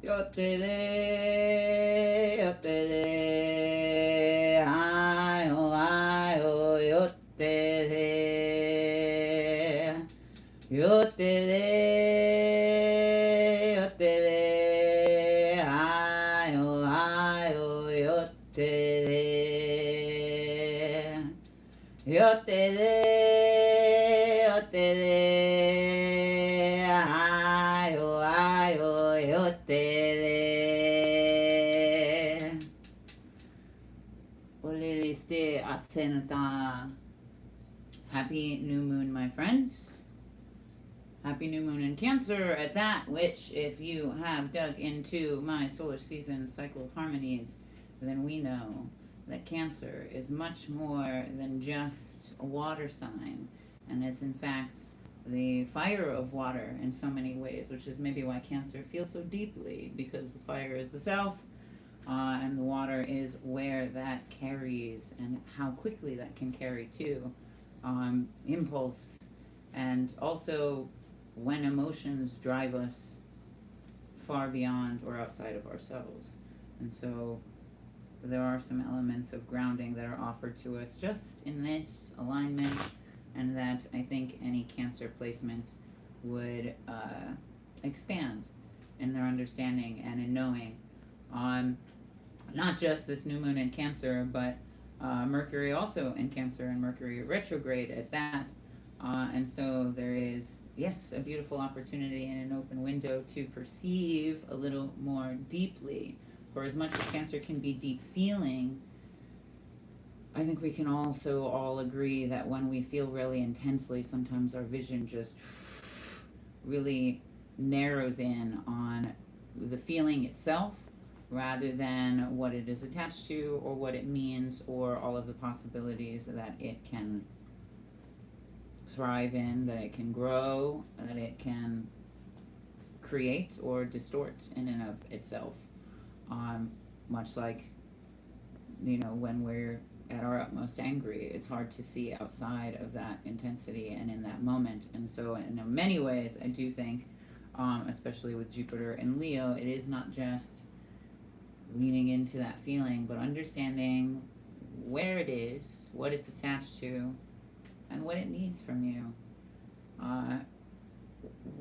Yotere, yotere, ayo, yotere, yotere, yotere, ayo, yotere, yotere, yotere, ayo, yotere. Oleliste atsenata. Happy new moon, my friends. Happy new moon in Cancer at that, which, if you have dug into my solar season cycle of harmonies, then we know that Cancer is much more than just a water sign, and is in fact the fire of water in so many ways, which is maybe why Cancer feels so deeply, because the fire is the self, and the water is where that carries, and how quickly that can carry too. Impulse, and also when emotions drive us far beyond or outside of ourselves. And so there are some elements of grounding that are offered to us just in this alignment, and that I think any Cancer placement would expand in their understanding and in knowing. Not just this new moon in Cancer, but Mercury also in Cancer, and Mercury retrograde at that. And so there is, yes, a beautiful opportunity and an open window to perceive a little more deeply. For as much as Cancer can be deep feeling, I think we can also all agree that when we feel really intensely, sometimes our vision just really narrows in on the feeling itself, rather than what it is attached to or what it means or all of the possibilities that it can thrive in, that it can grow, that it can create or distort in and of itself. Much like, when we're at our utmost angry, it's hard to see outside of that intensity and in that moment. And so in many ways, I do think, especially with Jupiter and Leo, it is not just leaning into that feeling, but understanding where it is, what it's attached to, and what it needs from you.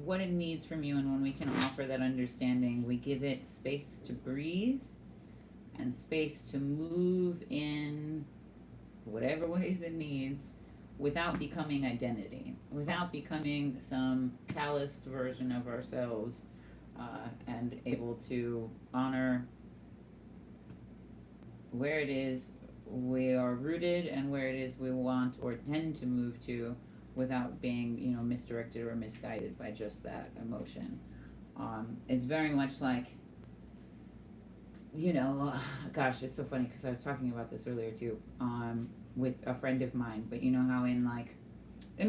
What it needs from you, and when we can offer that understanding, we give it space to breathe and space to move in whatever ways it needs, without becoming identity, without becoming some calloused version of ourselves, and able to honor where it is we are rooted and where it is we want or tend to move to, without being, misdirected or misguided by just that emotion. It's very much like, gosh, it's so funny because I was talking about this earlier too, with a friend of mine. But you know how in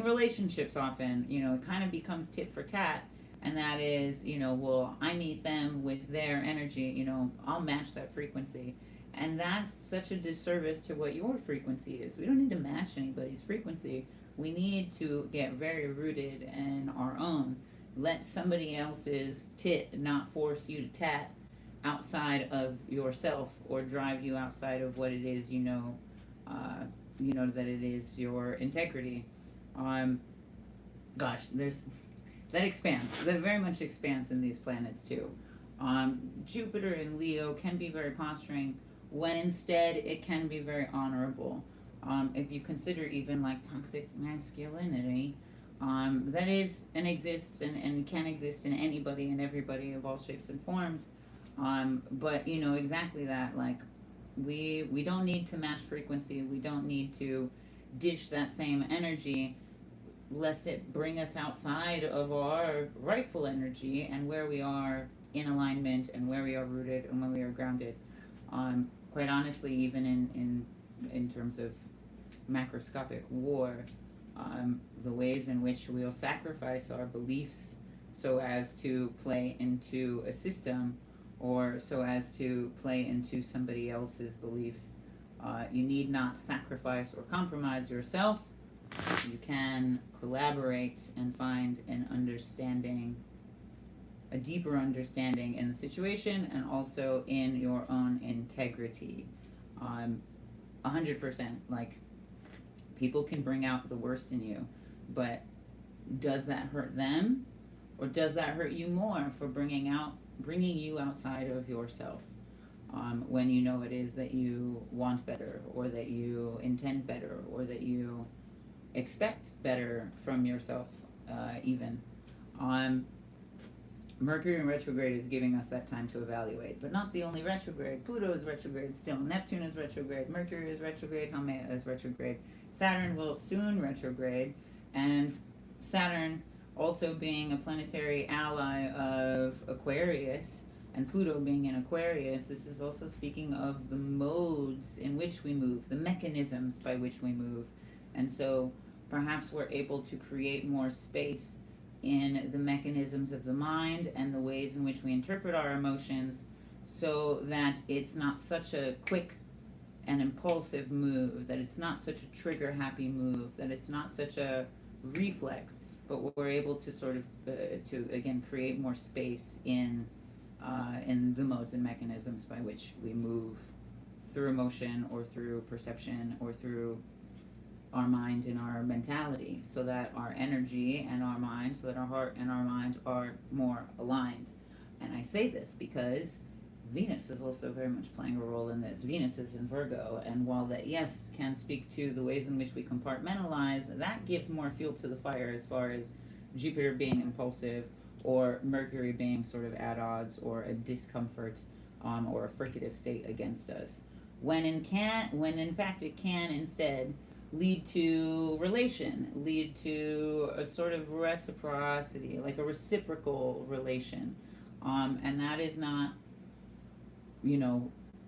relationships often, it kind of becomes tit for tat, and that is, well, I meet them with their energy, I'll match that frequency. And that's such a disservice to what your frequency is. We don't need to match anybody's frequency. We need to get very rooted in our own. Let somebody else's tit not force you to tat outside of yourself, or drive you outside of what it is, that it is your integrity. Gosh, that expands. That very much expands in these planets too. Jupiter in Leo can be very posturing, when instead it can be very honorable. If you consider even like toxic masculinity, that is and exists and can exist in anybody and everybody of all shapes and forms. But exactly that, like, we don't need to match frequency. We don't need to dish that same energy, lest it bring us outside of our rightful energy and where we are in alignment and where we are rooted and where we are grounded. Quite honestly, even in terms of macroscopic war, the ways in which we'll sacrifice our beliefs so as to play into a system, or so as to play into somebody else's beliefs. You need not sacrifice or compromise yourself. You can collaborate and find an understanding a deeper understanding in the situation and also in your own integrity. 100%. Like, people can bring out the worst in you, but does that hurt them, or does that hurt you more for bringing you outside of yourself? When you know it is that you want better, or that you intend better, or that you expect better from yourself, even. Mercury in retrograde is giving us that time to evaluate, but not the only retrograde. Pluto is retrograde still. Neptune is retrograde. Mercury is retrograde. Haumea is retrograde. Saturn will soon retrograde, and Saturn, also being a planetary ally of Aquarius, and Pluto being in Aquarius, this is also speaking of the modes in which we move, the mechanisms by which we move. And so perhaps we're able to create more space in the mechanisms of the mind and the ways in which we interpret our emotions, so that it's not such a quick and impulsive move, that it's not such a trigger happy move, that it's not such a reflex, but we're able to sort of to again create more space in the modes and mechanisms by which we move through emotion, or through perception, or through our mind and our mentality, so that our energy and our mind, so that our heart and our mind are more aligned. And I say this because Venus is also very much playing a role in this. Venus is in Virgo, and while that, yes, can speak to the ways in which we compartmentalize, that gives more fuel to the fire as far as Jupiter being impulsive, or Mercury being sort of at odds, or a discomfort, or a fricative state against us. When in fact it can instead lead to relation, lead to a sort of reciprocity, like a reciprocal relation. And that is not,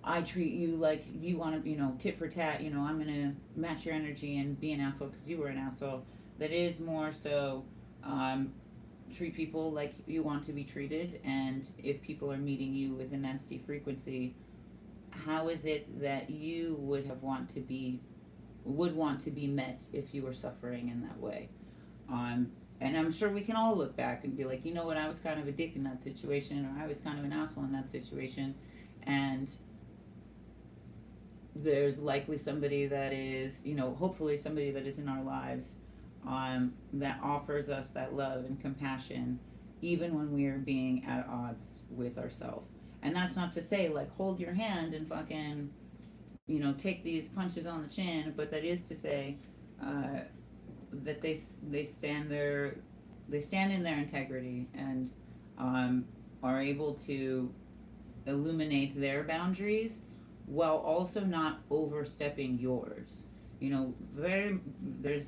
I treat you like you want to, tit for tat, I'm going to match your energy and be an asshole because you were an asshole. That is more so, treat people like you want to be treated, and if people are meeting you with a nasty frequency, how is it that you would want to be met if you were suffering in that way? And I'm sure we can all look back and be like, you know what, I was kind of a dick in that situation, or I was kind of an asshole in that situation, and there's likely somebody that is, hopefully somebody that is in our lives, that offers us that love and compassion, even when we are being at odds with ourselves. And that's not to say, like, hold your hand and fucking, take these punches on the chin, but that is to say that they stand in their integrity, and are able to illuminate their boundaries while also not overstepping yours. There's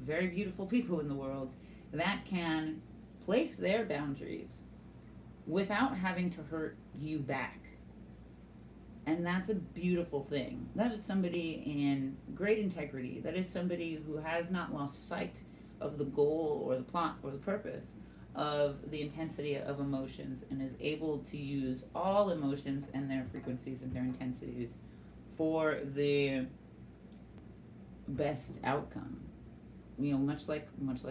very beautiful people in the world that can place their boundaries without having to hurt you back. And that's a beautiful thing. That is somebody in great integrity. That is somebody who has not lost sight of the goal, or the plot, or the purpose of the intensity of emotions, and is able to use all emotions and their frequencies and their intensities for the best outcome. Much like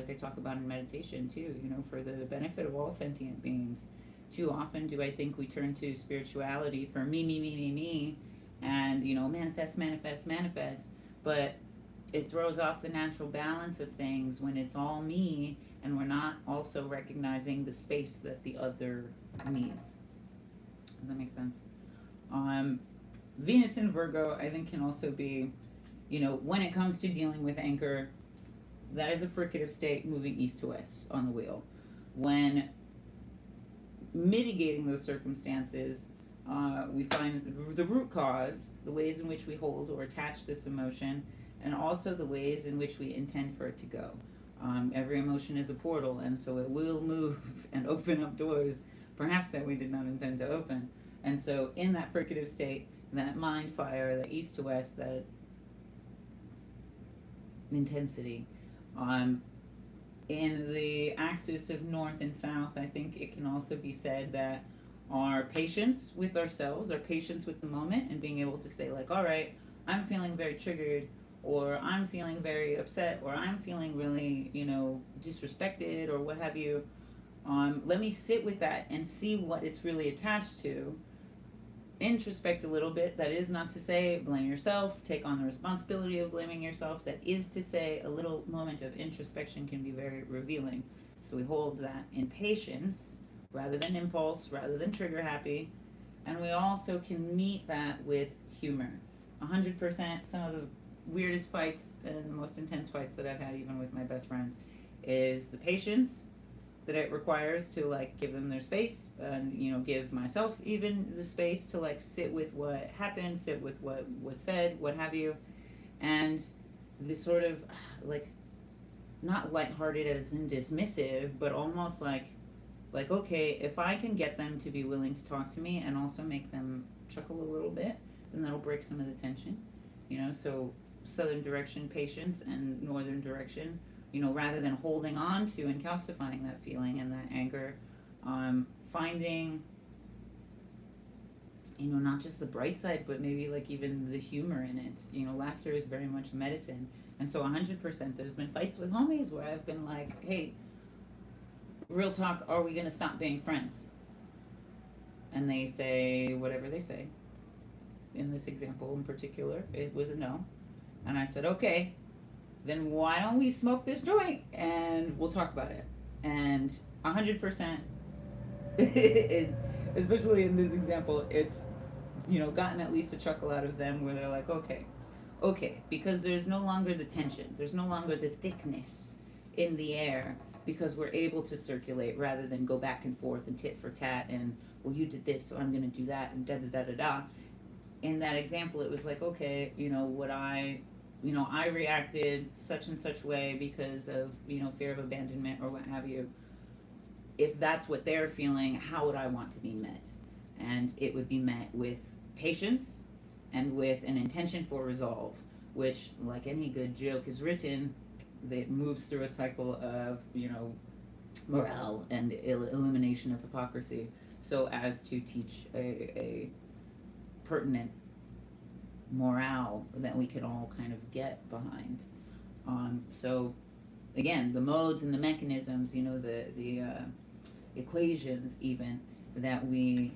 I talk about in meditation too, for the benefit of all sentient beings. Too often do I think we turn to spirituality for me, and, manifest, but it throws off the natural balance of things when it's all me, and we're not also recognizing the space that the other needs. Does that make sense? Venus in Virgo, I think, can also be, when it comes to dealing with anger, that is a fricative state moving east to west on the wheel. When mitigating those circumstances, we find the root cause, the ways in which we hold or attach this emotion, and also the ways in which we intend for it to go. Every emotion is a portal, and so it will move and open up doors, perhaps that we did not intend to open. And so in that fricative state, that mind fire, that east to west, that intensity, in the axis of north and south, I think it can also be said that our patience with ourselves, our patience with the moment, and being able to say, like, all right, I'm feeling very triggered, or I'm feeling very upset, or I'm feeling really, disrespected, or what have you. Let me sit with that and see what it's really attached to. Introspect a little bit. That is not to say blame yourself, take on the responsibility of blaming yourself. That is to say a little moment of introspection can be very revealing. So we hold that in patience rather than impulse, rather than trigger happy. And we also can meet that with humor. 100%, some of the weirdest fights and the most intense fights that I've had, even with my best friends, is the patience that it requires to like give them their space, and give myself even the space to like sit with what happened, sit with what was said, what have you, and the sort of like not lighthearted as in dismissive, but almost like okay, if I can get them to be willing to talk to me and also make them chuckle a little bit, then that'll break some of the tension. So southern direction patience and northern direction, rather than holding on to and calcifying that feeling and that anger, finding, not just the bright side, but maybe like even the humor in it. Laughter is very much medicine. And so 100%, there's been fights with homies where I've been like, hey, real talk, are we going to stop being friends? And they say whatever they say. In this example in particular, it was a no. And I said, okay, then why don't we smoke this joint and we'll talk about it. And 100%, especially in this example, it's, gotten at least a chuckle out of them where they're like, okay, because there's no longer the tension, there's no longer the thickness in the air, because we're able to circulate rather than go back and forth and tit for tat and, well, you did this, so I'm going to do that, and da-da-da-da-da. In that example, it was like, okay, I reacted such and such way because of, fear of abandonment or what have you. If that's what they're feeling, how would I want to be met? And it would be met with patience and with an intention for resolve, which, like any good joke is written, that moves through a cycle of, morale and illumination of hypocrisy, so as to teach a pertinent morale that we can all kind of get behind. So again, the modes and the mechanisms, the equations even that we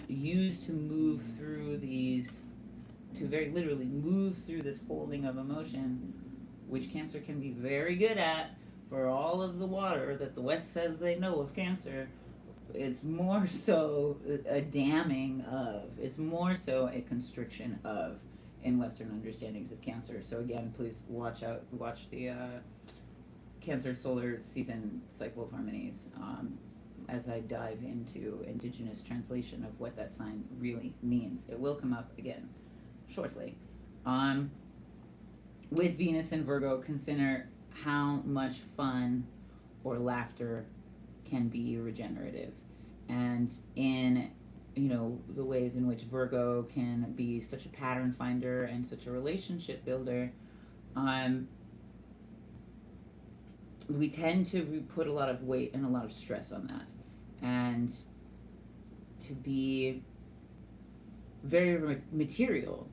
use to move through these, to very literally move through this holding of emotion, which Cancer can be very good at for all of the water that the West says they know of Cancer. It's more so a damming of, it's more so a constriction of in Western understandings of Cancer. So again, please watch the Cancer solar season cycle of harmonies as I dive into indigenous translation of what that sign really means. It will come up again shortly. With Venus and Virgo, consider how much fun or laughter can be regenerative. And in, the ways in which Virgo can be such a pattern finder and such a relationship builder, we tend to put a lot of weight and a lot of stress on that. And to be very material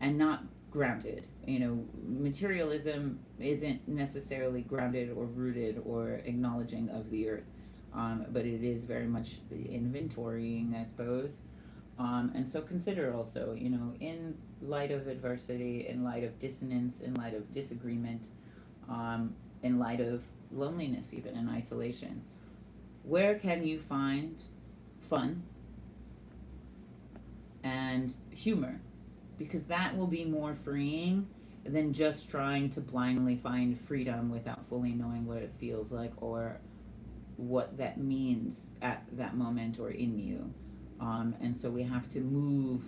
and not grounded. Materialism isn't necessarily grounded or rooted or acknowledging of the earth, but it is very much inventorying, I suppose. And so consider also, in light of adversity, in light of dissonance, in light of disagreement, in light of loneliness, even in isolation, where can you find fun and humor? Because that will be more freeing than just trying to blindly find freedom without fully knowing what it feels like or what that means at that moment or in you. And so we have to move,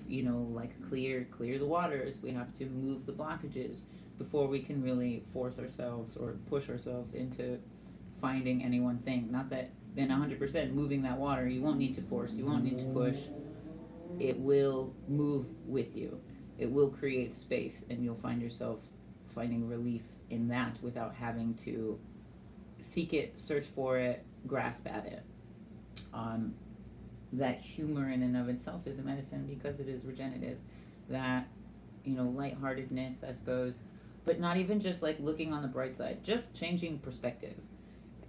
clear the waters. We have to move the blockages before we can really force ourselves or push ourselves into finding any one thing. Not that in 100% moving that water, you won't need to force, you won't need to push. It will move with you. It will create space, and you'll find yourself finding relief in that without having to seek it, search for it, grasp at it. That humor in and of itself is a medicine because it is regenerative. That, lightheartedness, I suppose, but not even just like looking on the bright side, just changing perspective.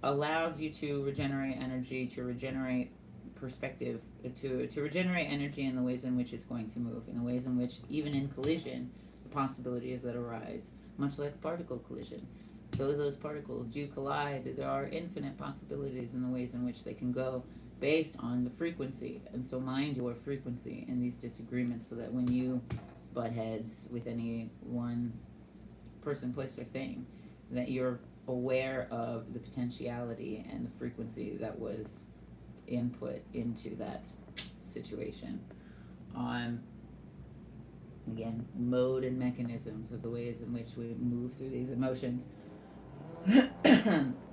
allows you to regenerate energy, to regenerate perspective, to regenerate energy in the ways in which it's going to move, in the ways in which, even in collision, the possibilities that arise, much like particle collision. Though those particles do collide, there are infinite possibilities in the ways in which they can go based on the frequency. And so mind your frequency in these disagreements so that when you butt heads with any one person, place, or thing, that you're aware of the potentiality and the frequency that was input into that situation. Again, mode and mechanisms of the ways in which we move through these emotions.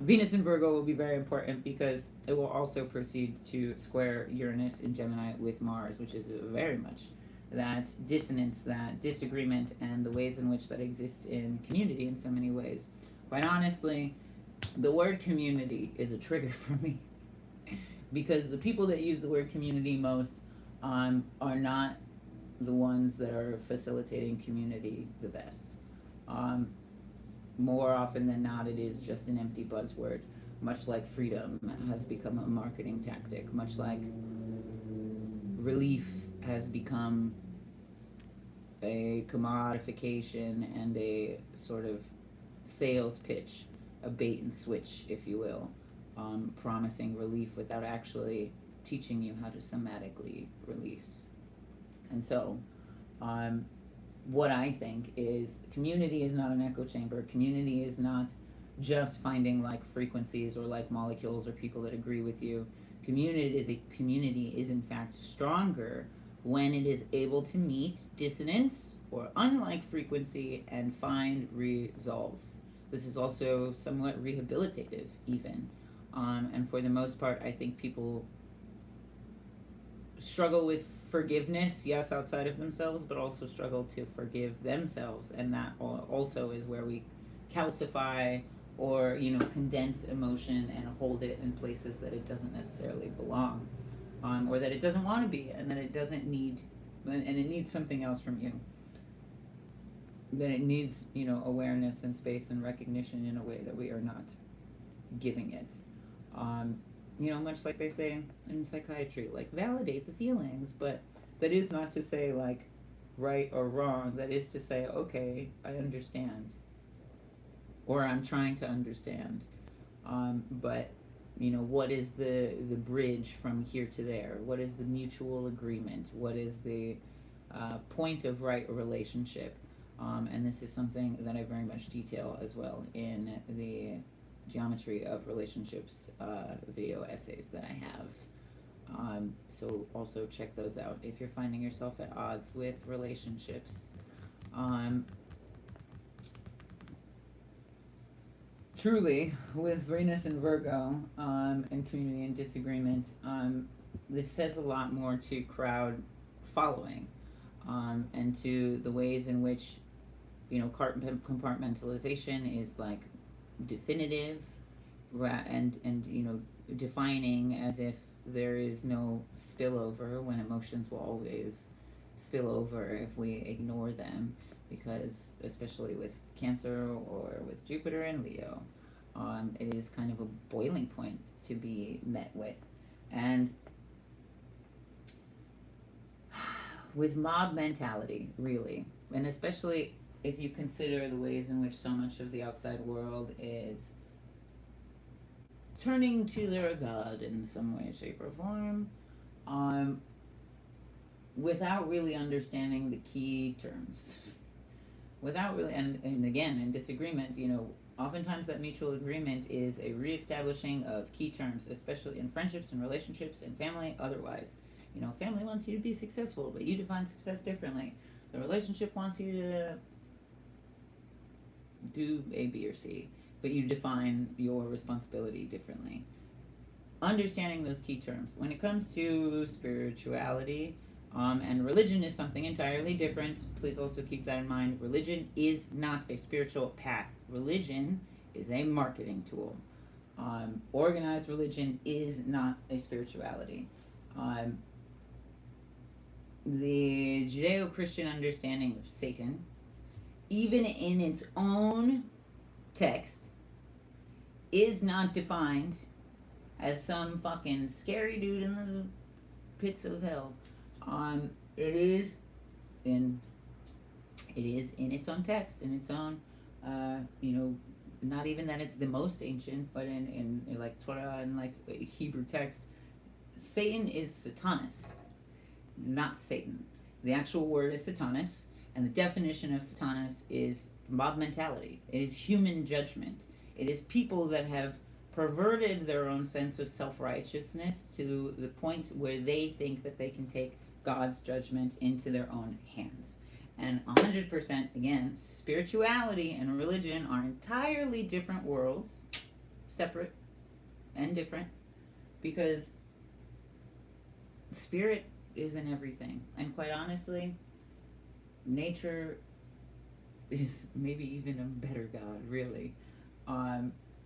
Venus in Virgo will be very important because it will also proceed to square Uranus in Gemini with Mars, which is very much that dissonance, that disagreement, and the ways in which that exists in community in so many ways. Quite honestly, the word community is a trigger for me because the people that use the word community most are not the ones that are facilitating community the best. More often than not, it is just an empty buzzword, much like freedom has become a marketing tactic, much like relief has become a commodification and a sort of sales pitch, a bait and switch, if you will, promising relief without actually teaching you how to somatically release. And so, what I think is community is not an echo chamber. Community is not just finding like frequencies or like molecules or people that agree with you. Community is in fact stronger when it is able to meet dissonance or unlike frequency and find resolve. This is also somewhat rehabilitative even. And for the most part, I think people struggle with forgiveness, yes, outside of themselves, but also struggle to forgive themselves, and that also is where we calcify or condense emotion and hold it in places that it doesn't necessarily belong, or that it doesn't want to be, and that it doesn't need, and it needs something else from you. That it needs awareness and space and recognition in a way that we are not giving it. Much like they say in psychiatry, like validate the feelings, but that is not to say like right or wrong. That is to say, okay, I understand, or I'm trying to understand. But what is the bridge from here to there? What is the mutual agreement? What is the point of right relationship? And this is something that I very much detail as well in the Geometry of Relationships video essays that I have. So also check those out if you're finding yourself at odds with relationships. Truly, with Venus and Virgo and community and disagreement, this says a lot more to crowd following and to the ways in which compartmentalization is like definitive and defining as if there is no spillover, when emotions will always spill over if we ignore them, because especially with Cancer or with Jupiter and Leo, it is kind of a boiling point to be met with. And with mob mentality, really, and especially if you consider the ways in which so much of the outside world is turning to their god in some way, shape, or form, without really understanding the key terms. Without really, and again, in disagreement, oftentimes that mutual agreement is a reestablishing of key terms, especially in friendships and relationships and family, otherwise. Family wants you to be successful, but you define success differently. The relationship wants you to do A, B, or C, but you define your responsibility differently. Understanding those key terms. When it comes to spirituality, and religion is something entirely different. Please also keep that in mind. Religion is not a spiritual path. Religion is a marketing tool. Organized religion is not a spirituality. The Judeo-Christian understanding of Satan, even in its own text, is not defined as some fucking scary dude in the pits of hell. It is in its own text, in its own, not even that it's the most ancient, but in like Torah and like Hebrew text, Satan is Satanas, not Satan. The actual word is Satanas, and the definition of Satanas is mob mentality. It is human judgment. It is people that have perverted their own sense of self-righteousness to the point where they think that they can take God's judgment into their own hands. And 100%, again, spirituality and religion are entirely different worlds, separate and different, because spirit is in everything. And quite honestly, nature is maybe even a better God, really.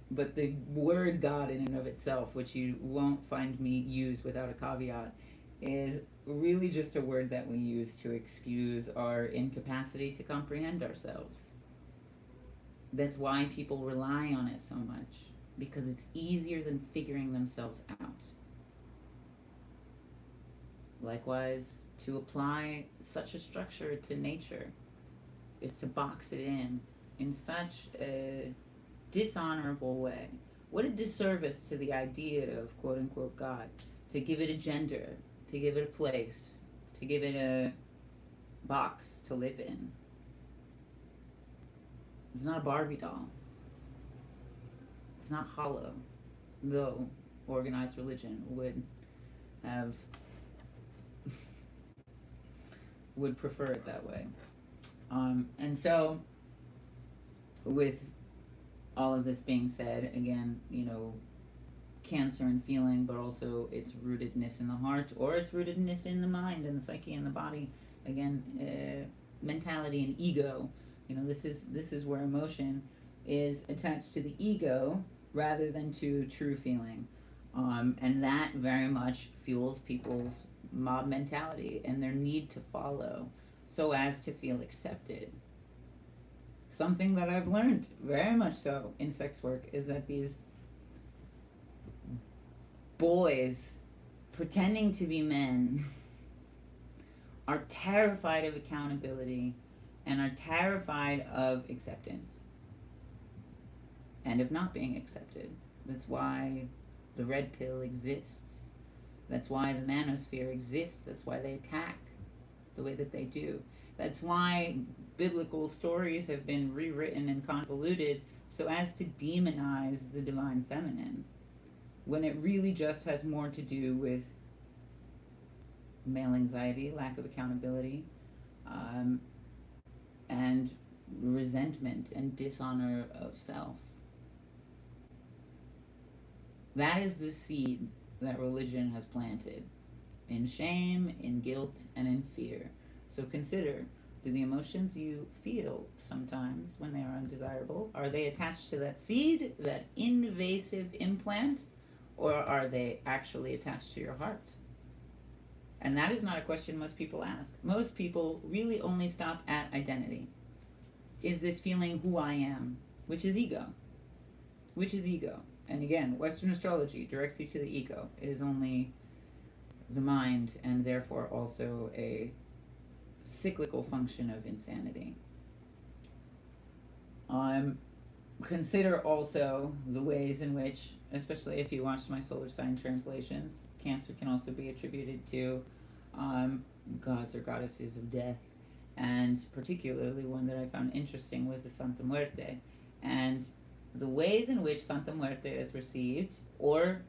But the word God in and of itself, which you won't find me use without a caveat, is really just a word that we use to excuse our incapacity to comprehend ourselves. That's why people rely on it so much, because it's easier than figuring themselves out. Likewise, to apply such a structure to nature is to box it in such a dishonorable way. What a disservice to the idea of quote-unquote God, to give it a gender, to give it a place, to give it a box to live in. It's not a Barbie doll. It's not hollow, though organized religion would prefer it that way. And so, with all of this being said, again, Cancer and feeling, but also its rootedness in the heart, or its rootedness in the mind and the psyche and the body. Again, mentality and ego. This is where emotion is attached to the ego rather than to true feeling, and that very much fuels people's mob mentality and their need to follow, so as to feel accepted. Something that I've learned very much so in sex work is that these boys pretending to be men are terrified of accountability and are terrified of acceptance and of not being accepted. That's why the red pill exists. That's why the manosphere exists. That's why they attack the way that they do. That's why biblical stories have been rewritten and convoluted so as to demonize the divine feminine, when it really just has more to do with male anxiety, lack of accountability, and resentment and dishonor of self. That is the seed that religion has planted, in shame, in guilt, and in fear. So consider, do the emotions you feel sometimes when they are undesirable, are they attached to that seed, that invasive implant, or are they actually attached to your heart? And that is not a question most people ask. Most people really only stop at identity. Is this feeling who I am? Which is ego. Which is ego. And again, Western astrology directs you to the ego. It is only the mind, and therefore also a cyclical function of insanity. Consider also the ways in which, especially if you watched my solar sign translations, Cancer can also be attributed to gods or goddesses of death, and particularly one that I found interesting was the Santa Muerte, and the ways in which Santa Muerte is received or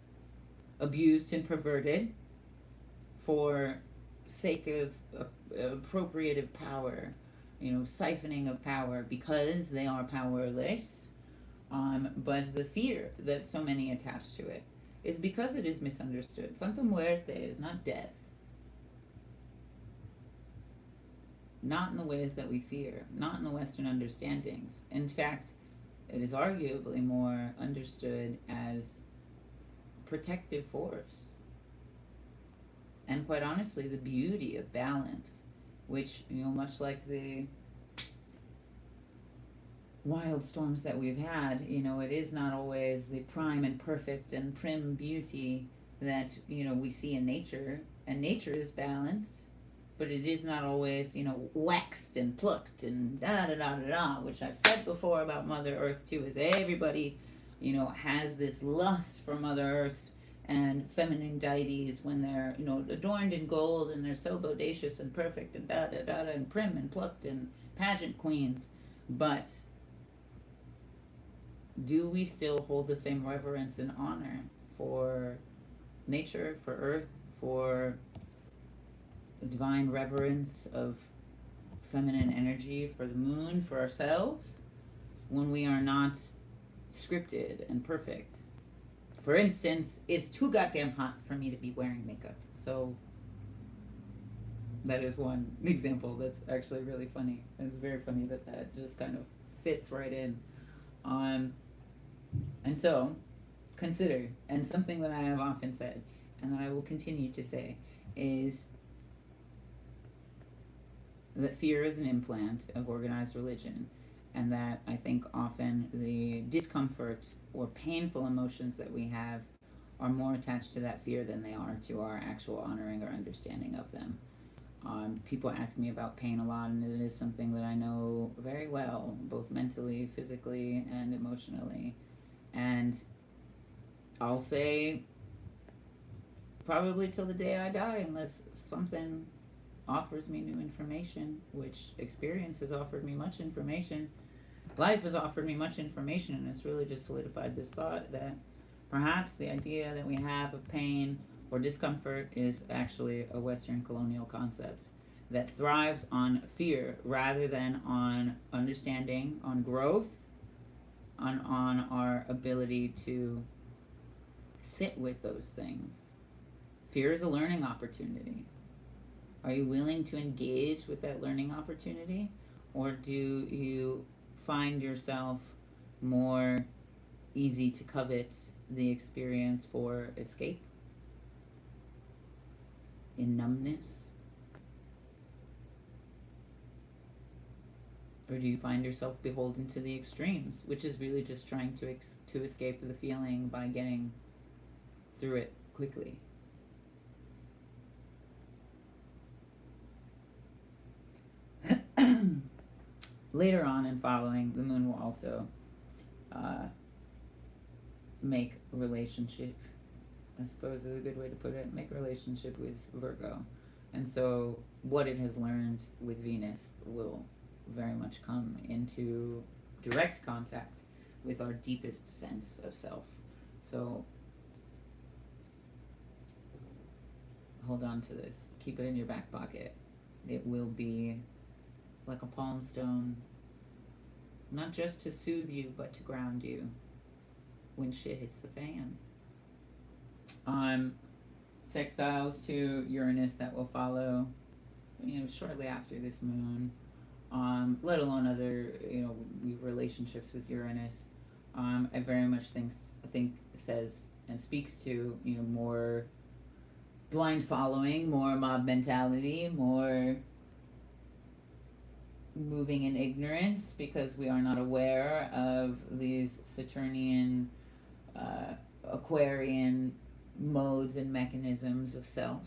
abused and perverted for sake of appropriative power, siphoning of power because they are powerless. But the fear that so many attach to it is because it is misunderstood. Santa Muerte is not death. Not in the ways that we fear, not in the Western understandings. In fact, it is arguably more understood as protective force. And quite honestly, the beauty of balance, which, much like the wild storms that we've had, it is not always the prime and perfect and prim beauty that, we see in nature. And nature is balanced, but it is not always, waxed and plucked and da da da da da, which I've said before about Mother Earth too, is everybody, has this lust for Mother Earth and feminine deities when they're, adorned in gold and they're so bodacious and perfect and da da da da and prim and plucked and pageant queens. But do we still hold the same reverence and honor for nature, for Earth, for the divine reverence of feminine energy, for the moon, for ourselves, when we are not scripted and perfect? For instance, it's too goddamn hot for me to be wearing makeup. So that is one example that's actually really funny. It's very funny that just kind of fits right in. And so, consider, and something that I have often said, and that I will continue to say, is that fear is an implant of organized religion, and that I think often the discomfort or painful emotions that we have are more attached to that fear than they are to our actual honoring or understanding of them. People ask me about pain a lot, and it is something that I know very well, both mentally, physically, and emotionally. And I'll say probably till the day I die, unless something offers me new information, which experience has offered me much information. Life has offered me much information, and it's really just solidified this thought that perhaps the idea that we have of pain or discomfort is actually a Western colonial concept that thrives on fear rather than on understanding, on growth, on our ability to sit with those things. Fear is a learning opportunity. Are you willing to engage with that learning opportunity? Or do you find yourself more easy to covet the experience for escape? In numbness? Or do you find yourself beholden to the extremes, which is really just trying to escape the feeling by getting through it quickly? Later on and following, the moon will also make relationship, I suppose is a good way to put it, make relationship with Virgo. And so what it has learned with Venus will very much come into direct contact with our deepest sense of self. So hold on to this. Keep it in your back pocket. It will be like a palm stone, not just to soothe you, but to ground you when shit hits the fan. Sextiles to Uranus that will follow, shortly after this moon. Let alone other, relationships with Uranus. I very much think says and speaks to, more blind following, more mob mentality, more moving in ignorance because we are not aware of these Saturnian, Aquarian modes and mechanisms of self.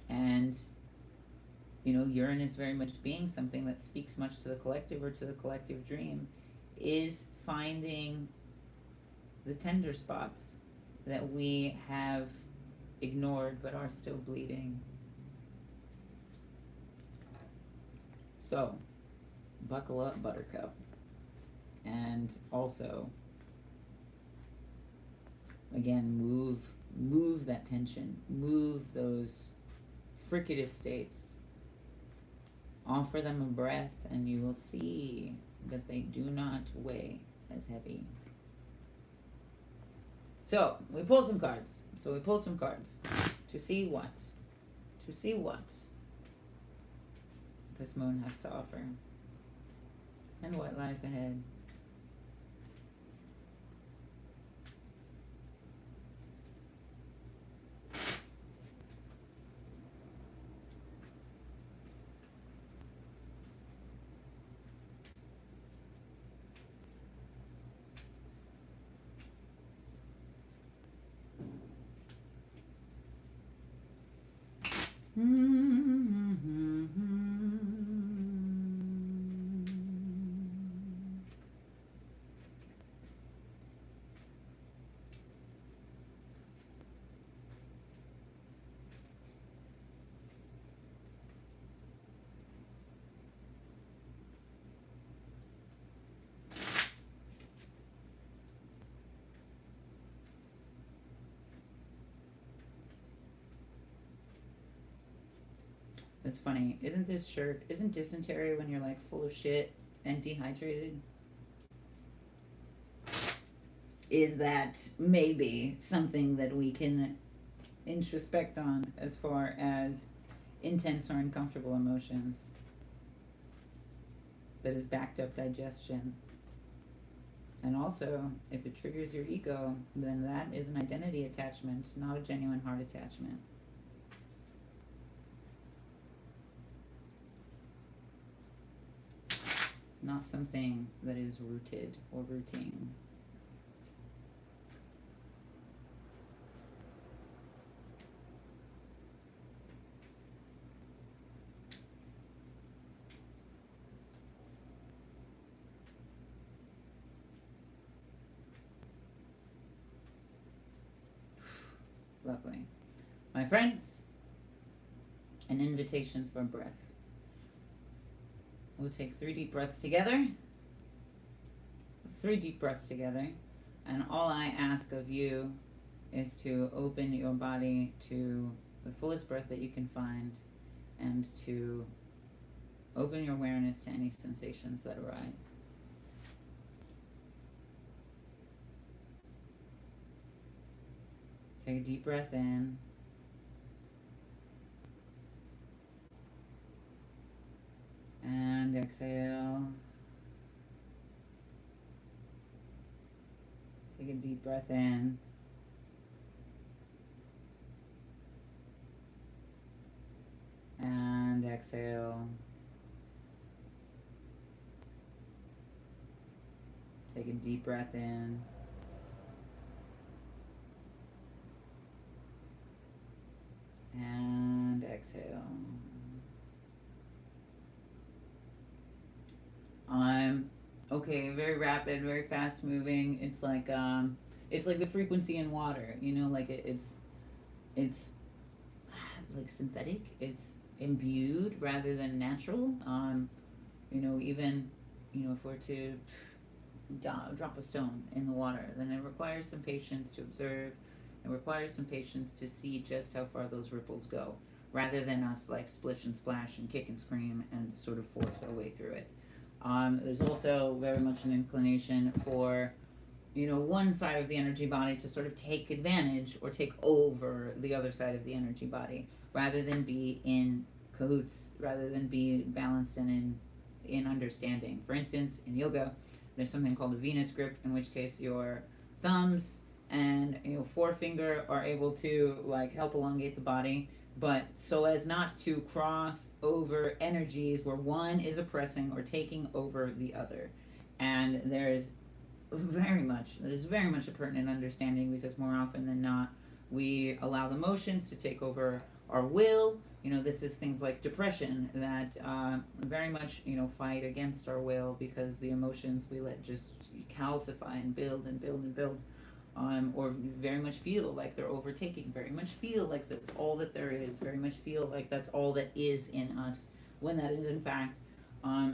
And Uranus very much being something that speaks much to the collective or to the collective dream, is finding the tender spots that we have ignored but are still bleeding. So, buckle up, Buttercup. And also, again, move that tension, move those fricative states. Offer them a breath, and you will see that they do not weigh as heavy. So, we pulled some cards. To see what this moon has to offer and what lies ahead. It's funny. Isn't dysentery when you're like full of shit and dehydrated? Is that maybe something that we can introspect on as far as intense or uncomfortable emotions that is backed up digestion? And also, if it triggers your ego, then that is an identity attachment, not a genuine heart attachment. Not something that is rooted or rooting. Lovely. My friends, an invitation for breath. We'll take 3 deep breaths together. 3 deep breaths together. And all I ask of you is to open your body to the fullest breath that you can find and to open your awareness to any sensations that arise. Take a deep breath in. And exhale. Take a deep breath in. And exhale. Take a deep breath in. And exhale. Okay, very rapid, very fast moving. It's like the frequency in water, you know, like it's like synthetic. It's imbued rather than natural. You know, even, you know, if we're to drop a stone in the water, then it requires some patience to observe. It requires some patience to see just how far those ripples go, rather than us like splish and splash and kick and scream and sort of force our way through it. There's also very much an inclination for, you know, one side of the energy body to sort of take advantage or take over the other side of the energy body, rather than be in cahoots, rather than be balanced and in understanding. For instance, in yoga, there's something called the Venus grip, in which case your thumbs and, you know, forefinger are able to like help elongate the body, but so as not to cross over energies where one is oppressing or taking over the other. And there's very much a pertinent understanding, because more often than not we allow the emotions to take over our will. You know, this is things like depression that very much, you know, fight against our will, because the emotions we let just calcify and build and build and build. Or very much feel like they're overtaking, very much feel like that's all that there is, very much feel like that's all that is in us, when that is in fact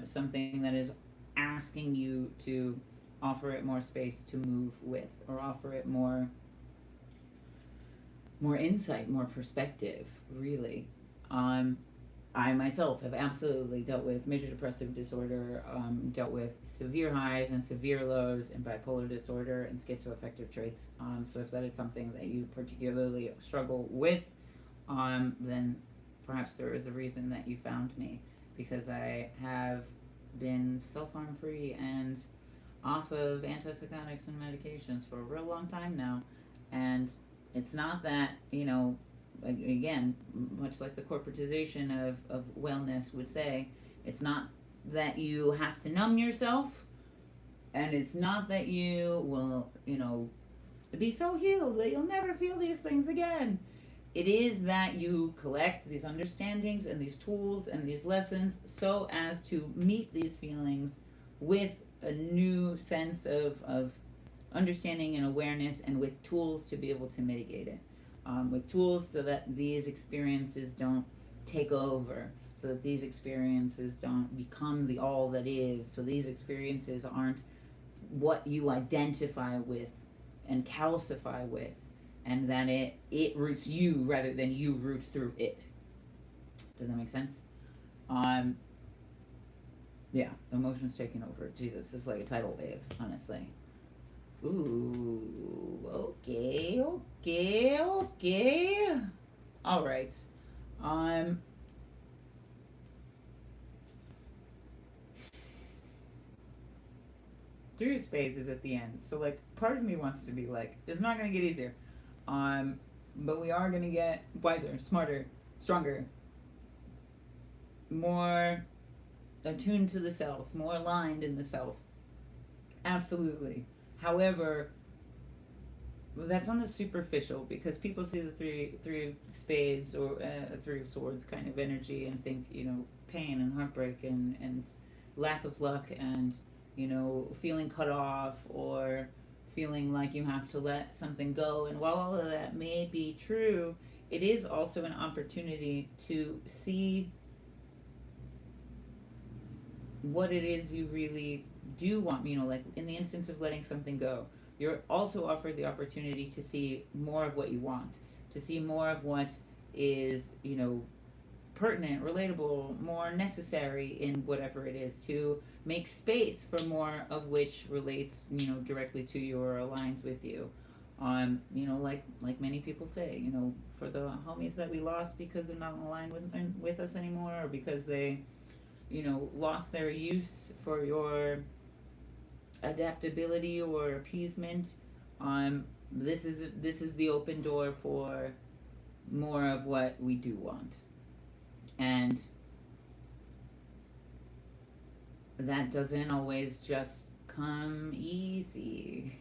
something that is asking you to offer it more space to move with, or offer it more insight, more perspective, really. I myself have absolutely dealt with major depressive disorder, dealt with severe highs and severe lows, and bipolar disorder and schizoaffective traits. So if that is something that you particularly struggle with, then perhaps there is a reason that you found me, because I have been self-harm free and off of antipsychotics and medications for a real long time now. And it's not that, you know, again, much like the corporatization of wellness would say, it's not that you have to numb yourself, and it's not that you will, you know, be so healed that you'll never feel these things again. It is that you collect these understandings and these tools and these lessons so as to meet these feelings with a new sense of understanding and awareness, and with tools to be able to mitigate it. With tools so that these experiences don't take over, so that these experiences don't become the all that is, so these experiences aren't what you identify with and calcify with, and that it roots you rather than you root through it. Does that make sense? Yeah, emotions taking over. Jesus, it's like a tidal wave, honestly. Ooh, okay. All right. Three of Spades is at the end, so like part of me wants to be like, it's not gonna get easier, but we are gonna get wiser, smarter, stronger, more attuned to the self, more aligned in the self. Absolutely. However, that's on the superficial, because people see the three of spades or three of swords kind of energy and think, pain and heartbreak and lack of luck and feeling cut off or feeling like you have to let something go. And while all of that may be true, it is also an opportunity to see what it is you really do want. Like in the instance of letting something go, you're also offered the opportunity to see more of what you want, to see more of what is, pertinent, relatable, more necessary in whatever it is, to make space for more of which relates, directly to you or aligns with you. Like many people say, for the homies that we lost because they're not aligned with us anymore, or because they, lost their use for your adaptability or appeasement. This is the open door for more of what we do want, and that doesn't always just come easy.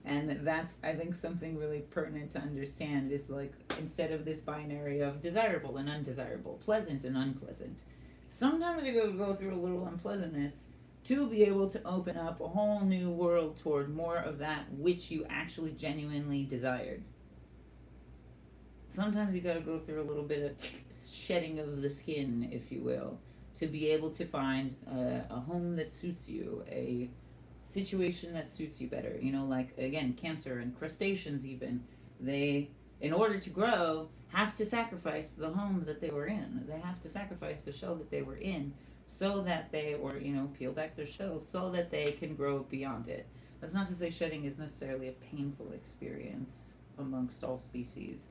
And that's, I think, something really pertinent to understand, is like, instead of this binary of desirable and undesirable, pleasant and unpleasant, sometimes you go through a little unpleasantness to be able to open up a whole new world toward more of that which you actually genuinely desired. Sometimes you gotta go through a little bit of shedding of the skin, if you will, to be able to find a home that suits you, a situation that suits you better. Like, again, Cancer and crustaceans even, they, in order to grow, have to sacrifice the home that they were in. They have to sacrifice the shell that they were in, so that they, or, peel back their shells so that they can grow beyond it. That's not to say shedding is necessarily a painful experience amongst all species,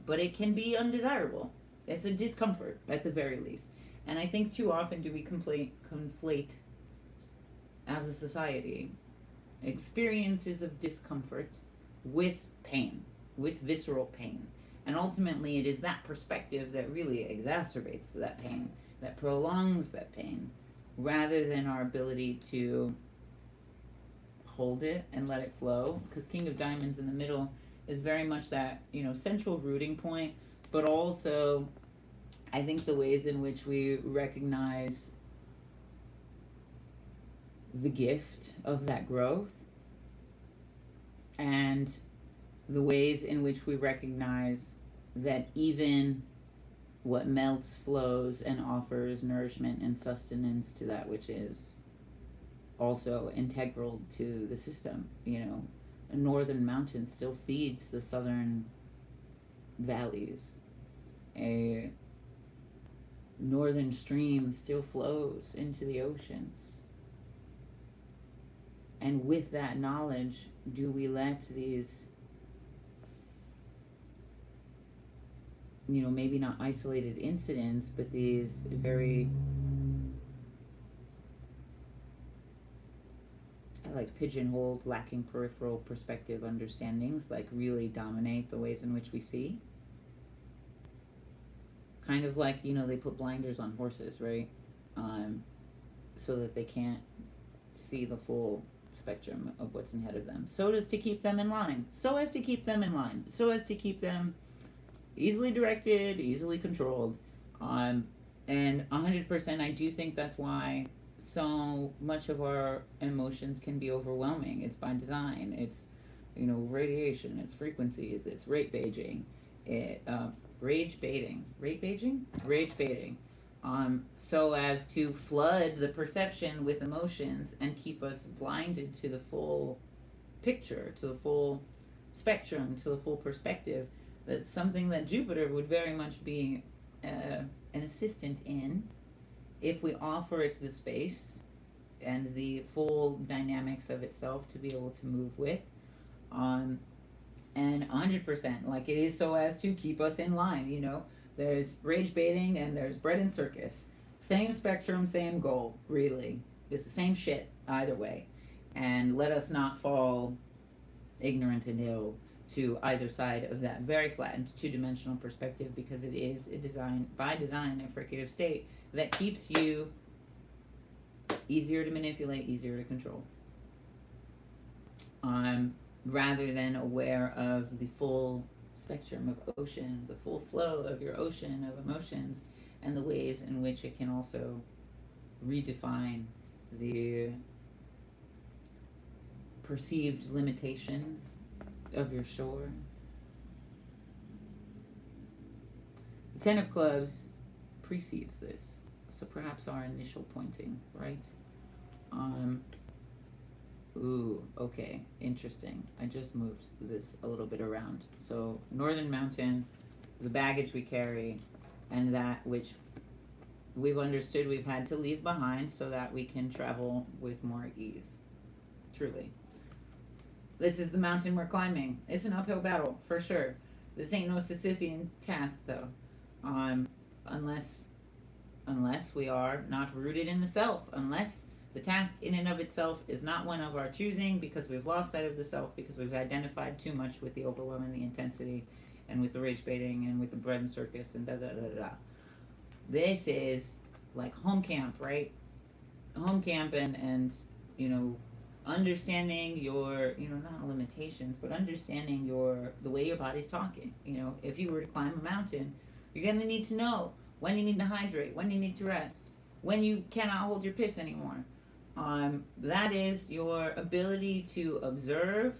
but it can be undesirable. It's a discomfort, at the very least. And I think too often do we conflate, as a society, experiences of discomfort with pain, with visceral pain. And ultimately, it is that perspective that really exacerbates that pain, that prolongs that pain, rather than our ability to hold it and let it flow. Because King of Diamonds in the middle is very much that, central rooting point, but also, I think, the ways in which we recognize the gift of that growth, and the ways in which we recognize that even what melts flows and offers nourishment and sustenance to that which is also integral to the system. A northern mountain still feeds the southern valleys. A northern stream still flows into the oceans. And with that knowledge, do we let these, maybe not isolated incidents, but these very, I like pigeonholed, lacking peripheral perspective understandings, like, really dominate the ways in which we see? Kind of like, they put blinders on horses, right? So that they can't see the full spectrum of what's ahead of them. So as to keep them in line. So as to keep them easily directed, easily controlled. And 100%, I do think that's why so much of our emotions can be overwhelming. It's by design. It's, radiation, it's frequencies, it's rage baiting. So as to flood the perception with emotions and keep us blinded to the full picture, to the full spectrum, to the full perspective. That's something that Jupiter would very much be an assistant in if we offer it the space and the full dynamics of itself to be able to move with. And 100%, like it is so as to keep us in line, you know. There's rage baiting and there's bread and circus. Same spectrum, same goal, really. It's the same shit either way. And let us not fall ignorant and ill to either side of that very flattened two-dimensional perspective, because it is a design, by design, a fricative state that keeps you easier to manipulate, easier to control. Rather than aware of the full spectrum of ocean, the full flow of your ocean of emotions, and the ways in which it can also redefine the perceived limitations of your shore. The Ten of Clubs precedes this, so perhaps our initial pointing, right? Ooh, okay, interesting. I just moved this a little bit around. So, Northern Mountain, the baggage we carry, and that which we've understood we've had to leave behind so that we can travel with more ease. Truly. This is the mountain we're climbing. It's an uphill battle, for sure. This ain't no Sisyphean task, though. Unless we are not rooted in the self, unless the task in and of itself is not one of our choosing, because we've lost sight of the self, because we've identified too much with the overwhelm and the intensity, and with the rage baiting, and with the bread and circus, and da-da-da-da-da. This is like home camp, right? Home camp and you know, understanding your, you know, not limitations, but understanding the way your body's talking. You know, if you were to climb a mountain, you're gonna need to know when you need to hydrate, when you need to rest, when you cannot hold your piss anymore. That is your ability to observe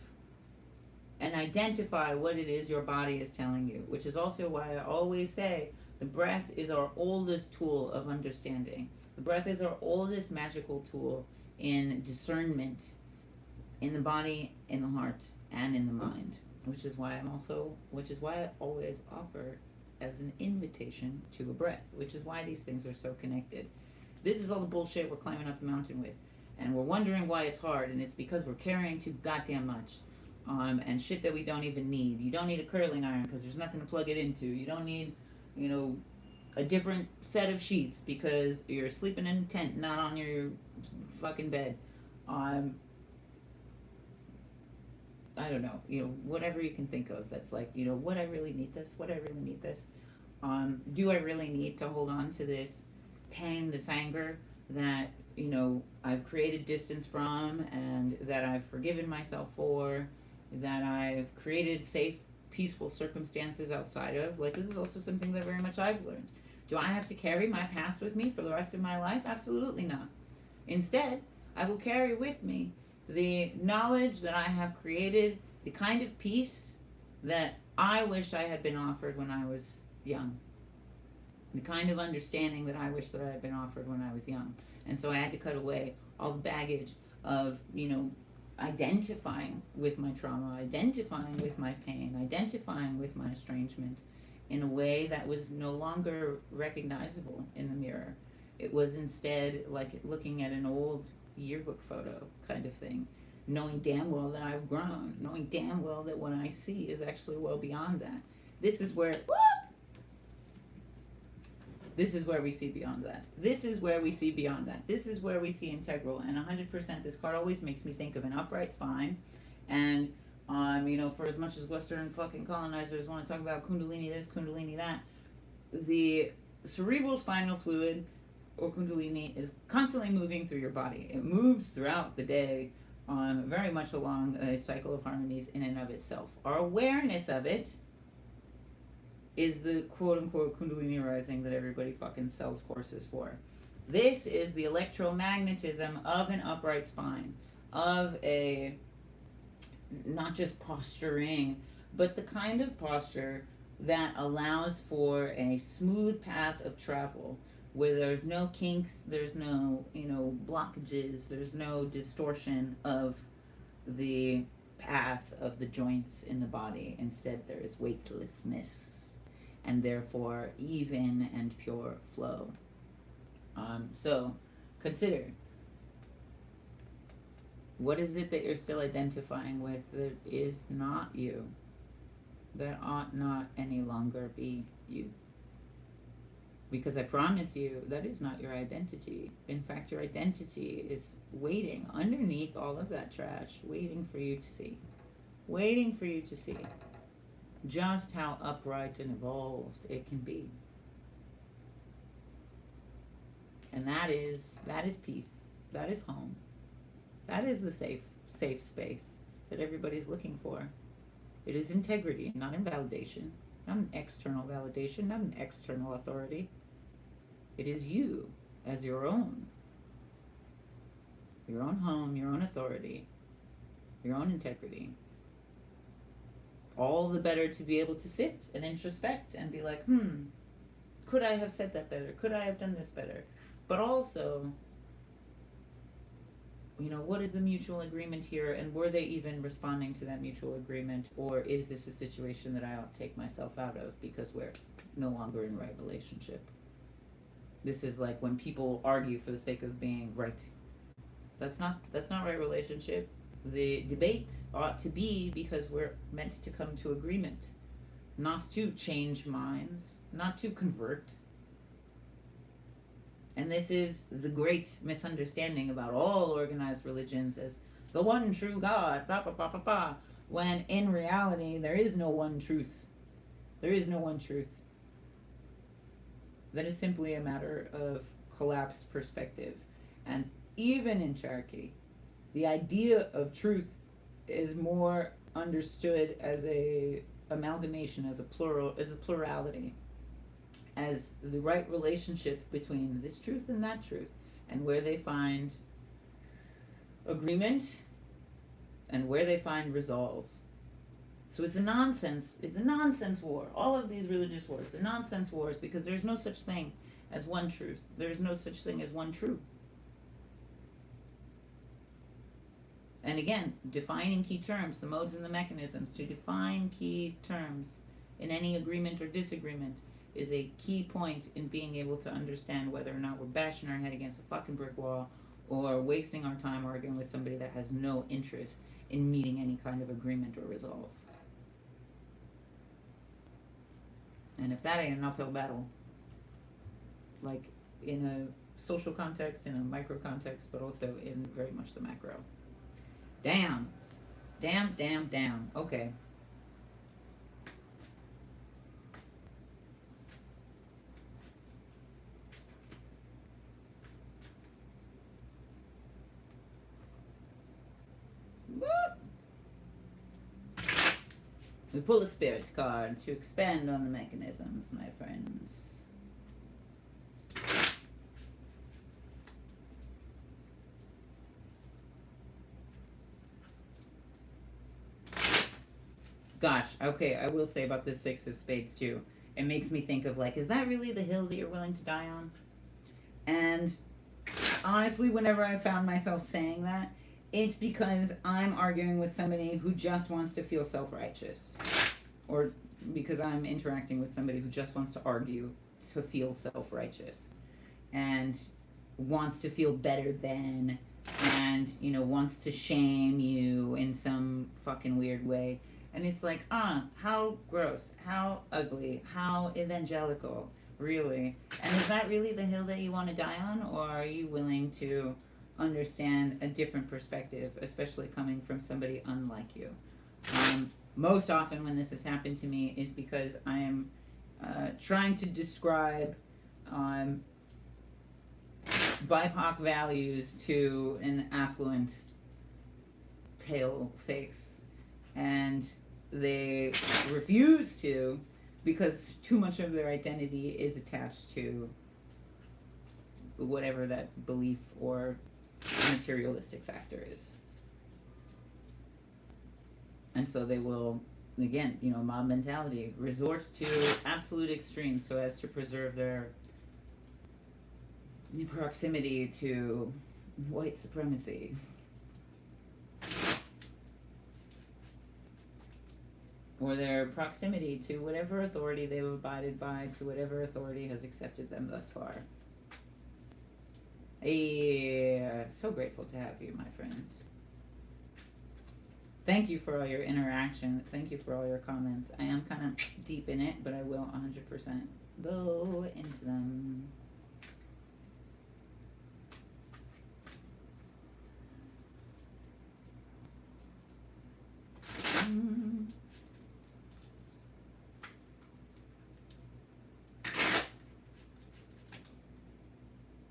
and identify what it is your body is telling you, which is also why I always say the breath is our oldest tool of understanding. The breath is our oldest magical tool in discernment in the body, in the heart, and in the mind, which is why I always offer as an invitation to a breath, which is why these things are so connected. This is all the bullshit we're climbing up the mountain with, and we're wondering why it's hard, and it's because we're carrying too goddamn much, and shit that we don't even need. You don't need a curling iron because there's nothing to plug it into. You don't need, you know, a different set of sheets because you're sleeping in a tent, not on your fucking bed. I don't know, you know, whatever you can think of that's like, you know, would I really need this? Would I really need this? Do I really need to hold on to this pain, this anger that, you know, I've created distance from, and that I've forgiven myself for, that I've created safe, peaceful circumstances outside of? Like, this is also something that very much I've learned. Do I have to carry my past with me for the rest of my life? Absolutely not. Instead, I will carry with me the knowledge that I have created, the kind of peace that I wish I had been offered when I was young. The kind of understanding that I wish that I had been offered when I was young. And so I had to cut away all the baggage of, you know, identifying with my trauma, identifying with my pain, identifying with my estrangement in a way that was no longer recognizable in the mirror. It was instead like looking at an old yearbook photo kind of thing, knowing damn well that I've grown, knowing damn well that what I see is actually well beyond that. This is where This is where we see beyond that. This is where we see beyond that. This is where we see integral. And 100%, this card always makes me think of an upright spine. And, you know, for as much as Western fucking colonizers want to talk about Kundalini this, Kundalini that, the cerebral spinal fluid, or Kundalini, is constantly moving through your body. It moves throughout the day, very much along a cycle of harmonies in and of itself. Our awareness of it is the quote-unquote Kundalini rising that everybody fucking sells courses for. This is the electromagnetism of an upright spine, of a, not just posturing, but the kind of posture that allows for a smooth path of travel, where there's no kinks, there's no, you know, blockages, there's no distortion of the path of the joints in the body. Instead, there is weightlessness. and therefore even and pure flow. So consider, what is it that you're still identifying with that is not you, that ought not any longer be you? Because I promise you, that is not your identity. In fact, your identity is waiting underneath all of that trash, waiting for you to see. Waiting for you to see just how upright and evolved it can be. And that is peace. That is home. That is the safe space that everybody's looking for. It is integrity, not invalidation, not an external validation, not an external authority. It is you as your own home, your own authority, your own integrity. All the better to be able to sit and introspect and be like, could I have said that better? Could I have done this better? But also, what is the mutual agreement here? And were they even responding to that mutual agreement? Or is this a situation that I ought to take myself out of because we're no longer in right relationship? This is like when people argue for the sake of being right. That's not right relationship. The debate ought to be because we're meant to come to agreement, not to change minds, not to convert. And this is the great misunderstanding about all organized religions as the one true God, when in reality there is no one truth. There is no one truth. That is simply a matter of collapsed perspective. And even in Cherokee, the idea of truth is more understood as a amalgamation, as a plurality, as the right relationship between this truth and that truth, and where they find agreement and where they find resolve. So it's a nonsense war. All of these religious wars, they're nonsense wars because there's no such thing as one truth. There's no such thing as one true. And again, defining key terms, the modes and the mechanisms to define key terms in any agreement or disagreement is a key point in being able to understand whether or not we're bashing our head against a fucking brick wall or wasting our time arguing with somebody that has no interest in meeting any kind of agreement or resolve. And if that ain't an uphill battle, like in a social context, in a micro context, but also in very much the macro. Damn. Okay. We pull a spirits card to expand on the mechanisms, my friends. Gosh, okay, I will say about this Six of Spades too. It makes me think of like, is that really the hill that you're willing to die on? And honestly, whenever I found myself saying that, it's because I'm arguing with somebody who just wants to feel self-righteous. Or because I'm interacting with somebody who just wants to argue to feel self-righteous. And wants to feel better than, and, wants to shame you in some fucking weird way. And it's like, how gross, how ugly, how evangelical, really? And is that really the hill that you want to die on? Or are you willing to understand a different perspective, especially coming from somebody unlike you? Most often when this has happened to me is because I am trying to describe BIPOC values to an affluent, pale face. And they refuse to because too much of their identity is attached to whatever that belief or materialistic factor is. And so they will, again, mob mentality, resort to absolute extremes so as to preserve their proximity to white supremacy. or their proximity to whatever authority they've abided by, to whatever authority has accepted them thus far. So grateful to have you, my friend. Thank you for all your interaction. Thank you for all your comments. I am kind of deep in it, but I will 100% go into them.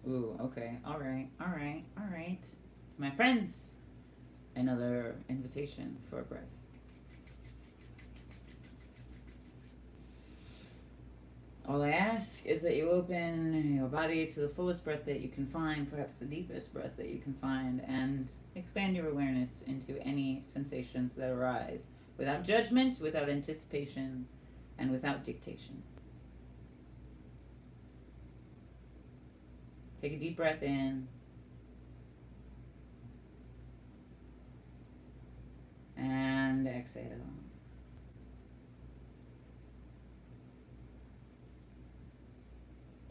Ooh, okay. All right. My friends, another invitation for a breath. All I ask is that you open your body to the fullest breath that you can find, perhaps the deepest breath that you can find, and expand your awareness into any sensations that arise, without judgment, without anticipation, and without dictation. Take a deep breath in. And exhale.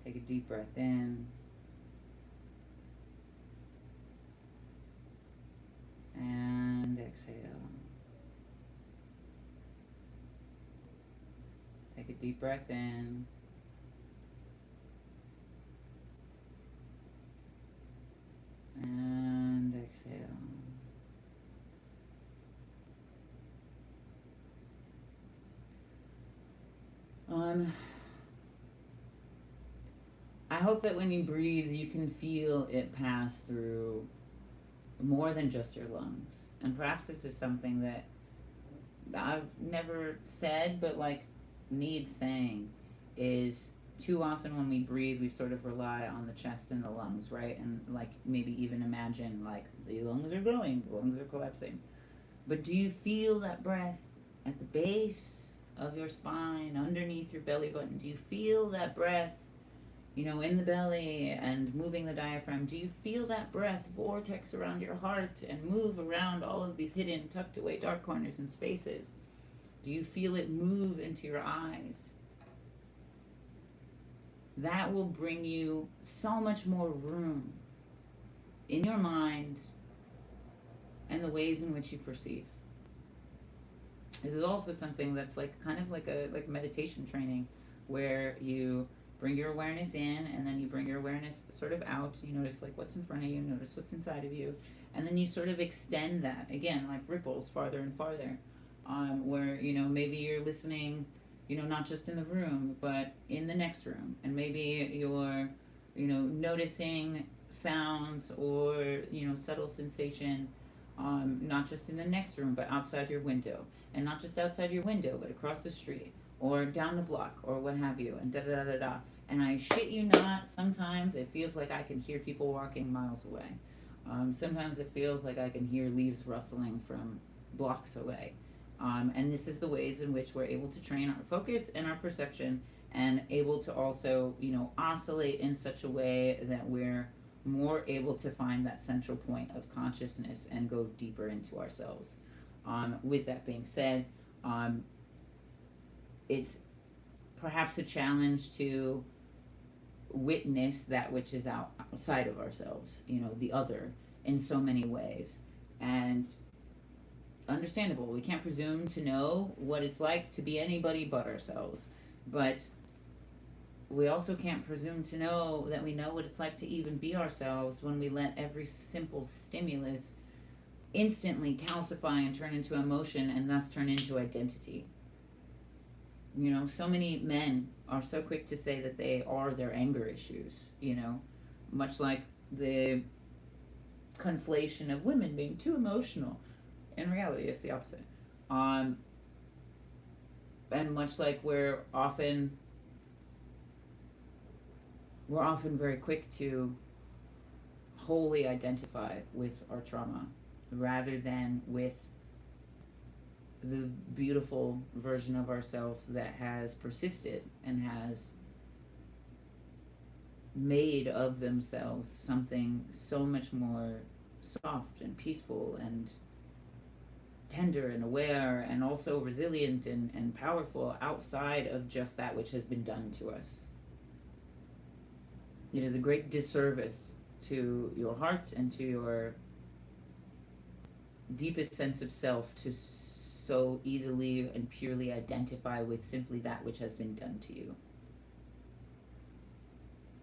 Take a deep breath in. And exhale. Take a deep breath in. And exhale. I hope that when you breathe, you can feel it pass through more than just your lungs. And perhaps this is something that I've never said, but like needs saying, is too often when we breathe, we sort of rely on the chest and the lungs, right? And like maybe even imagine like the lungs are going, the lungs are collapsing. But do you feel that breath at the base of your spine, underneath your belly button? Do you feel that breath, in the belly and moving the diaphragm? Do you feel that breath vortex around your heart and move around all of these hidden, tucked away dark corners and spaces? Do you feel it move into your eyes? That will bring you so much more room in your mind and the ways in which you perceive. This is also something that's like kind of like a meditation training, where you bring your awareness in and then you bring your awareness sort of out. You notice like what's in front of you, notice what's inside of you, and then you sort of extend that again like ripples farther and farther, where maybe you're listening, not just in the room but in the next room, and maybe you're noticing sounds or subtle sensation, not just in the next room but outside your window, and not just outside your window but across the street or down the block or what have you, and da da da da da. And I shit you not, sometimes it feels like I can hear people walking miles away. Sometimes it feels like I can hear leaves rustling from blocks away. And this is the ways in which we're able to train our focus and our perception, and able to also, oscillate in such a way that we're more able to find that central point of consciousness and go deeper into ourselves. With that being said, it's perhaps a challenge to witness that which is outside of ourselves, the other, in so many ways. And understandable, we can't presume to know what it's like to be anybody but ourselves. But we also can't presume to know that we know what it's like to even be ourselves when we let every simple stimulus instantly calcify and turn into emotion, and thus turn into identity. So many men are so quick to say that they are their anger issues, much like the conflation of women being too emotional. In reality, it's the opposite. And much like we're often very quick to wholly identify with our trauma, rather than with the beautiful version of ourselves that has persisted and has made of themselves something so much more soft and peaceful and tender and aware and also resilient and powerful outside of just that which has been done to us. It is a great disservice to your heart and to your deepest sense of self to so easily and purely identify with simply that which has been done to you.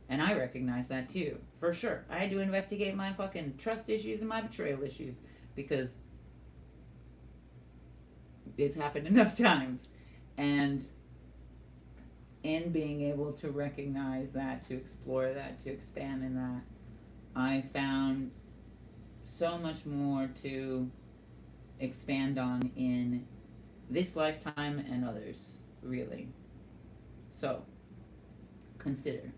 And I recognize that too, for sure. I had to investigate my fucking trust issues and my betrayal issues because it's happened enough times. And in being able to recognize that, to explore that, to expand in that, I found so much more to expand on in this lifetime and others, really. So, consider.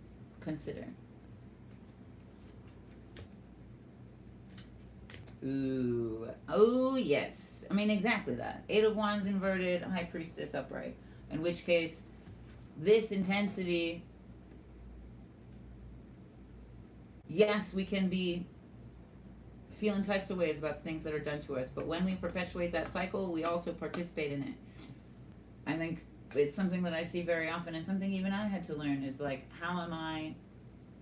Ooh, oh yes. I mean, exactly that. Eight of Wands inverted, High Priestess upright. In which case, this intensity, yes, we can be feeling types of ways about things that are done to us, but when we perpetuate that cycle, we also participate in it. I think it's something that I see very often, and something even I had to learn is like, how am I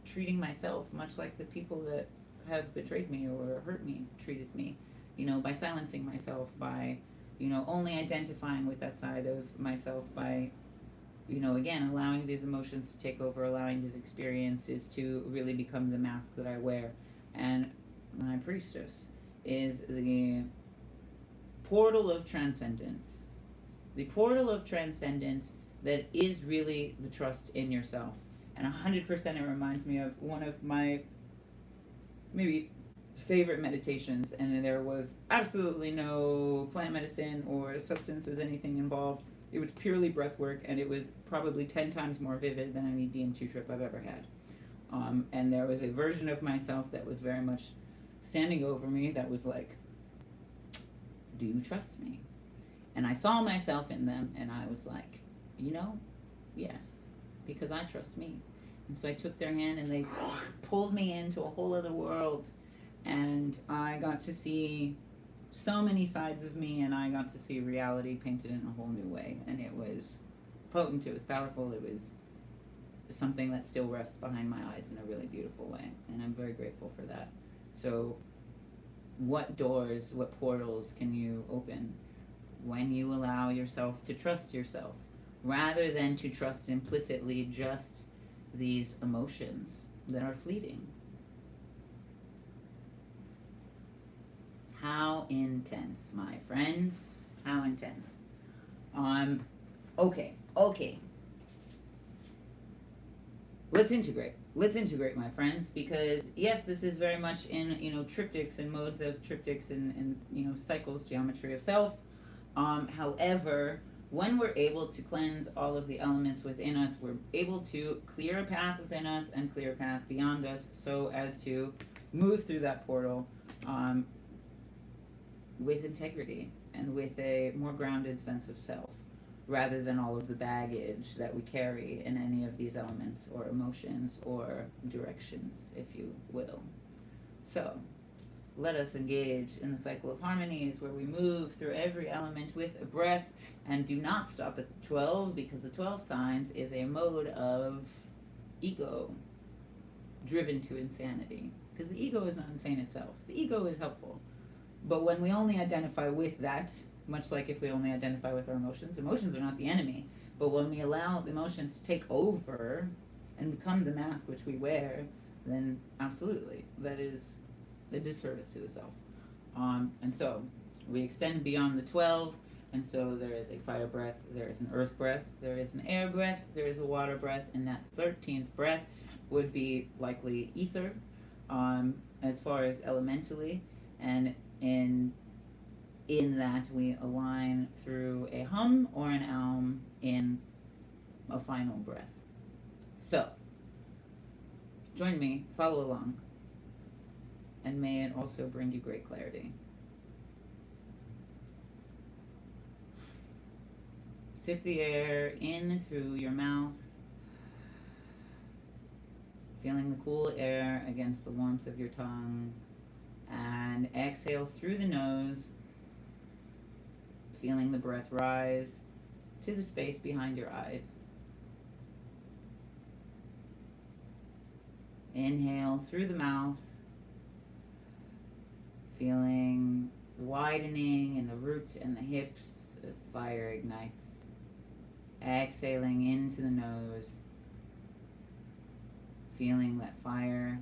treating myself, much like the people that have betrayed me or hurt me treated me, by silencing myself, by, only identifying with that side of myself, by, again, allowing these emotions to take over, allowing these experiences to really become the mask that I wear. And my priestess is the portal of transcendence. The portal of transcendence that is really the trust in yourself. And 100% it reminds me of one of my maybe favorite meditations, and there was absolutely no plant medicine or substances, anything involved. It was purely breath work, and it was probably 10 times more vivid than any DMT trip I've ever had. And there was a version of myself that was very much standing over me that was like, do you trust me? And I saw myself in them, and I was like, yes, because I trust me. And so I took their hand, and they pulled me into a whole other world, and I got to see so many sides of me, and I got to see reality painted in a whole new way. And it was potent, it was powerful, it was something that still rests behind my eyes in a really beautiful way, and I'm very grateful for that. So what doors, what portals can you open when you allow yourself to trust yourself, rather than to trust implicitly just these emotions that are fleeting? How intense, my friends. How intense. Okay. Let's integrate, my friends, because yes, this is very much in, triptychs and modes of triptychs and cycles, geometry of self. However, when we're able to cleanse all of the elements within us, we're able to clear a path within us and clear a path beyond us, so as to move through that portal with integrity and with a more grounded sense of self, rather than all of the baggage that we carry in any of these elements or emotions or directions, if you will. So, let us engage in the cycle of harmonies, where we move through every element with a breath, and do not stop at the 12, because the 12 signs is a mode of ego driven to insanity. Because the ego is not insane itself. The ego is helpful. But when we only identify with that, much like if we only identify with our emotions are not the enemy. But when we allow the emotions to take over and become the mask which we wear, then absolutely, that is a disservice to the self. And so we extend beyond the 12, and so there is a fire breath, there is an earth breath, there is an air breath, there is a water breath, and that 13th breath would be likely ether, as far as elementally, and in that we align through a hum or an aum in a final breath. So, join me, follow along, and may it also bring you great clarity. Sip the air in through your mouth, feeling the cool air against the warmth of your tongue, and exhale through the nose, feeling the breath rise to the space behind your eyes. Inhale through the mouth, feeling widening in the roots and the hips as the fire ignites. Exhaling into the nose, feeling that fire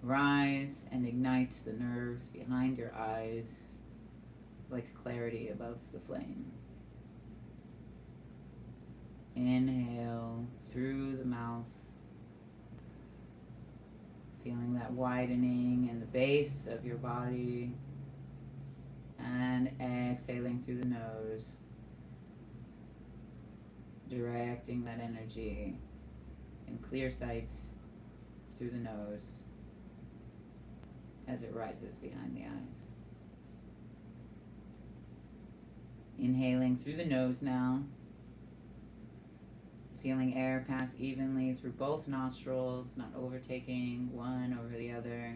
rise and ignite the nerves behind your eyes like clarity above the flame. Inhale through the mouth, feeling that widening in the base of your body, and exhaling through the nose, directing that energy in clear sight through the nose as it rises behind the eyes. Inhaling through the nose now, feeling air pass evenly through both nostrils, not overtaking one over the other,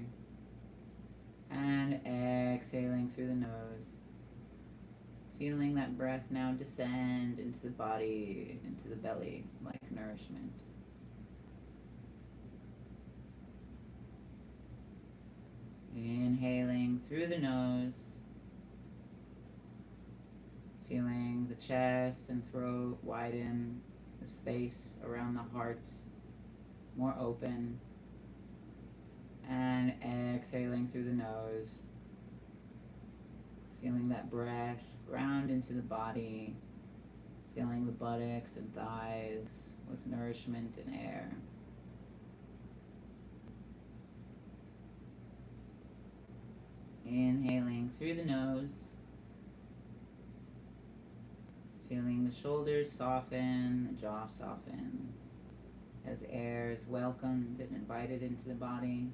and exhaling through the nose, feeling that breath now descend into the body, into the belly, like nourishment. Inhaling through the nose, feeling the chest and throat widen, the space around the heart more open, and exhaling through the nose, feeling that breath ground into the body, filling the buttocks and thighs with nourishment and air. Inhaling through the nose, feeling the shoulders soften, the jaw soften, as air is welcomed and invited into the body.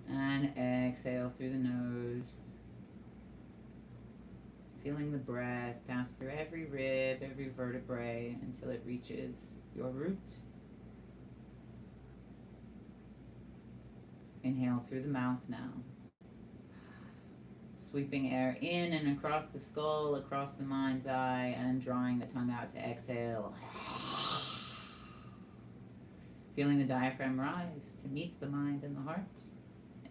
And exhale through the nose, feeling the breath pass through every rib, every vertebrae until it reaches your root. Inhale through the mouth now, sweeping air in and across the skull, across the mind's eye, and drawing the tongue out to exhale. Feeling the diaphragm rise to meet the mind and the heart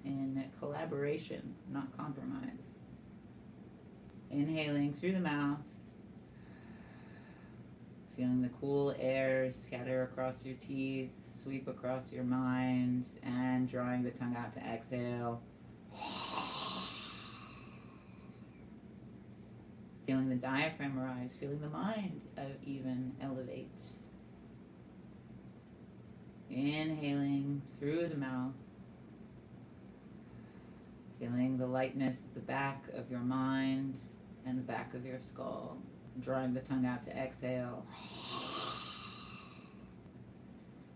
in collaboration, not compromise. Inhaling through the mouth, feeling the cool air scatter across your teeth, sweep across your mind, and drawing the tongue out to exhale. Feeling the diaphragm rise, feeling the mind even elevate. Inhaling through the mouth, feeling the lightness at the back of your mind and the back of your skull, drawing the tongue out to exhale.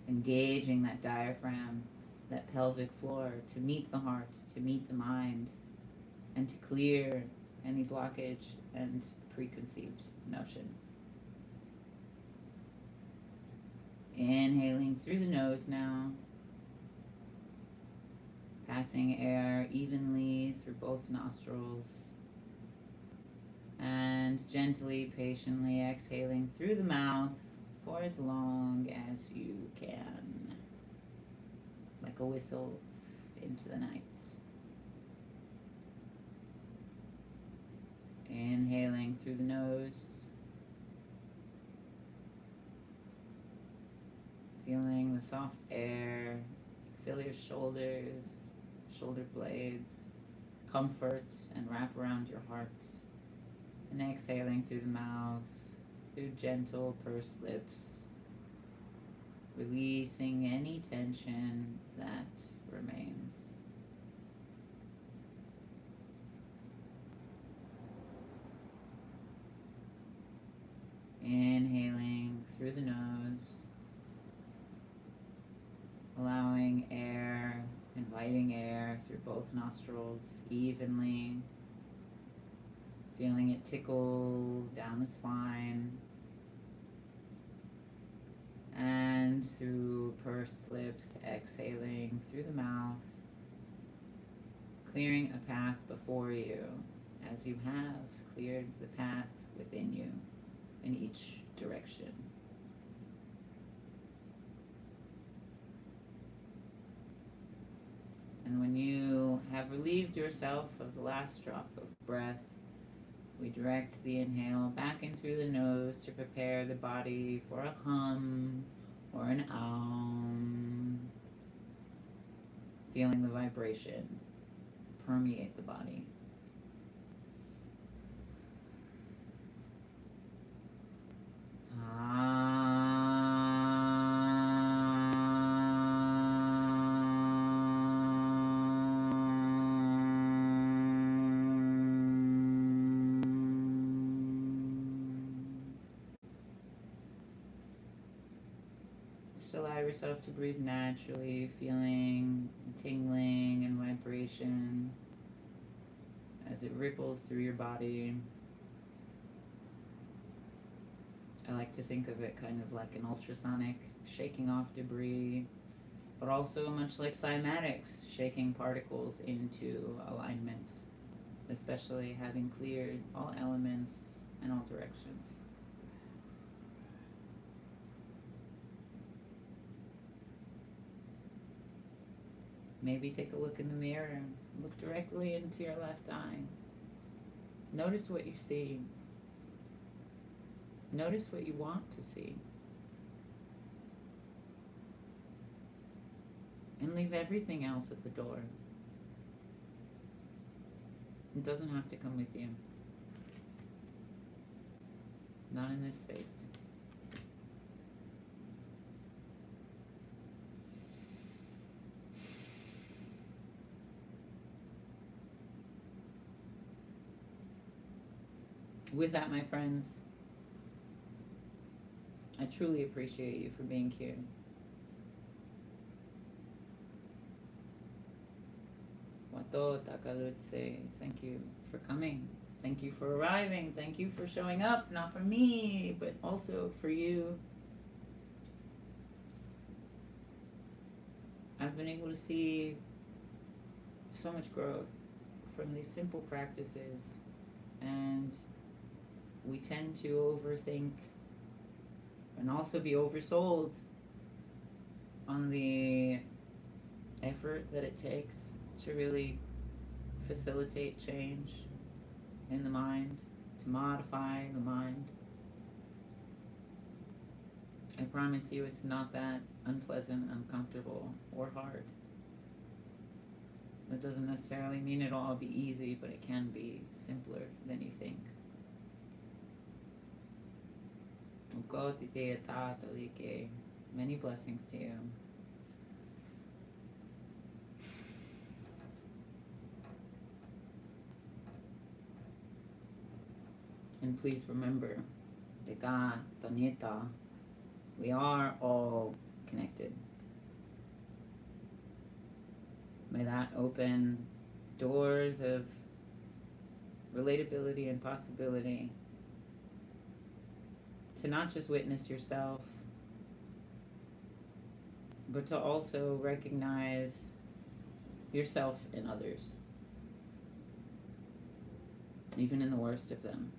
Engaging that diaphragm, that pelvic floor to meet the heart, to meet the mind, and to clear any blockage and preconceived notion. Inhaling through the nose now, passing air evenly through both nostrils, and gently, patiently exhaling through the mouth for as long as you can, like a whistle into the night. Inhaling through the nose, feeling the soft air fill your shoulders, shoulder blades, comforts, and wrap around your heart. And exhaling through the mouth, through gentle pursed lips, releasing any tension that remains. Inhaling through the nose, allowing air, inviting air through both nostrils evenly, feeling it tickle down the spine, and through pursed lips, exhaling through the mouth, clearing a path before you, as you have cleared the path within you in each direction. And when you have relieved yourself of the last drop of breath, we direct the inhale back in through the nose to prepare the body for a hum or an feeling the vibration permeate the body. Just allow yourself to breathe naturally, feeling tingling and vibration as it ripples through your body. I like to think of it kind of like an ultrasonic shaking off debris, but also much like cymatics, shaking particles into alignment, especially having cleared all elements and all directions. Maybe take a look in the mirror, look directly into your left eye. Notice what you see. Notice what you want to see. And leave everything else at the door. It doesn't have to come with you. Not in this space. With that, my friends, I truly appreciate you for being here. Wato Takalutse, thank you for coming. Thank you for arriving. Thank you for showing up, not for me, but also for you. I've been able to see so much growth from these simple practices, and we tend to overthink and also be oversold on the effort that it takes to really facilitate change in the mind, to modify the mind. I promise you it's not that unpleasant, uncomfortable, or hard. That doesn't necessarily mean it'll all be easy, but it can be simpler than you think. Many blessings to you. And please remember, Deka, Tanita, we are all connected. May that open doors of relatability and possibility to not just witness yourself, but to also recognize yourself in others, even in the worst of them.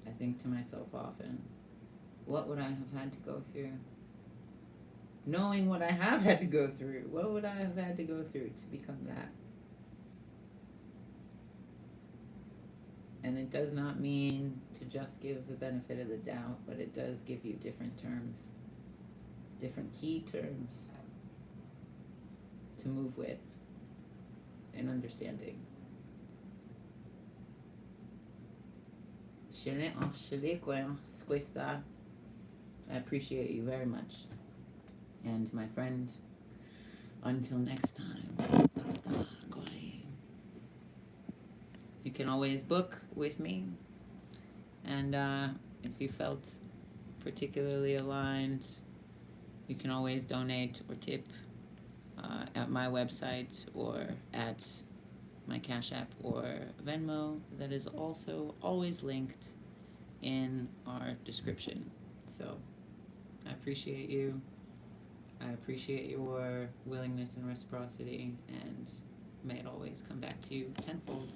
I think to myself often, what would I have had to go through? Knowing what I have had to go through, what would I have had to go through to become that? And it does not mean to just give the benefit of the doubt, but it does give you different terms, different key terms to move with in understanding. I appreciate you very much. And my friend, until next time, you can always book with me. And if you felt particularly aligned, you can always donate or tip at my website or at my Cash App or Venmo. That is also always linked in our description. So I appreciate you. I appreciate your willingness and reciprocity, and may it always come back to you tenfold.